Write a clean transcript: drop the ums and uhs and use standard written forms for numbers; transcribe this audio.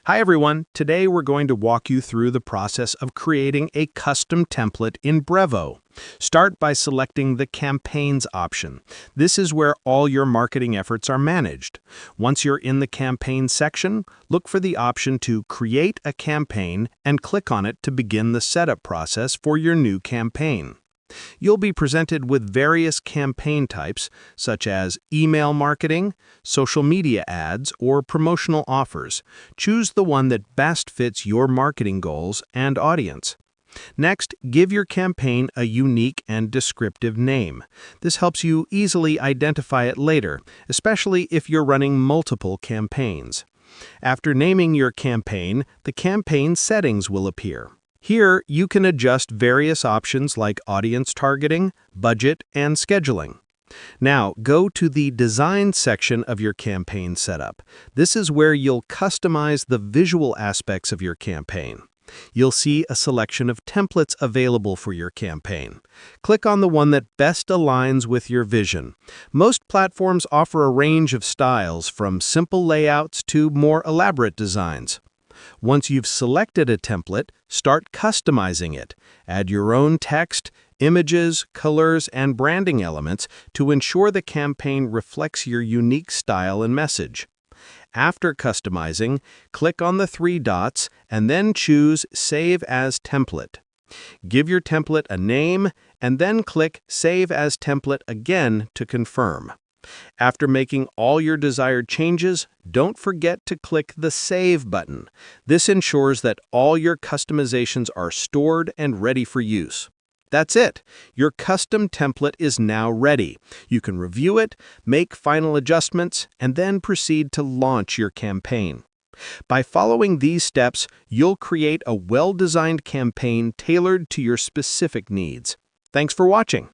Hi everyone, today we're going to walk you through the process of creating a custom template in Brevo. Start by selecting the Campaigns option. This is where all your marketing efforts are managed. Once you're in the Campaign section, look for the option to Create a Campaign and click on it to begin the setup process for your new campaign. You'll be presented with various campaign types, such as email marketing, social media ads, or promotional offers. Choose the one that best fits your marketing goals and audience. Next, give your campaign a unique and descriptive name. This helps you easily identify it later, especially if you're running multiple campaigns. After naming your campaign, the campaign settings will appear. Here, you can adjust various options like audience targeting, budget, and scheduling. Now, go to the Design section of your campaign setup. This is where you'll customize the visual aspects of your campaign. You'll see a selection of templates available for your campaign. Click on the one that best aligns with your vision. Most platforms offer a range of styles, from simple layouts to more elaborate designs. Once you've selected a template, start customizing it. Add your own text, images, colors, and branding elements to ensure the campaign reflects your unique style and message. After customizing, click on the three dots and then choose Save as Template. Give your template a name and then click Save as Template again to confirm. After making all your desired changes, don't forget to click the Save button. This ensures that all your customizations are stored and ready for use. That's it. Your custom template is now ready. You can review it, make final adjustments, and then proceed to launch your campaign. By following these steps, you'll create a well-designed campaign tailored to your specific needs. Thanks for watching.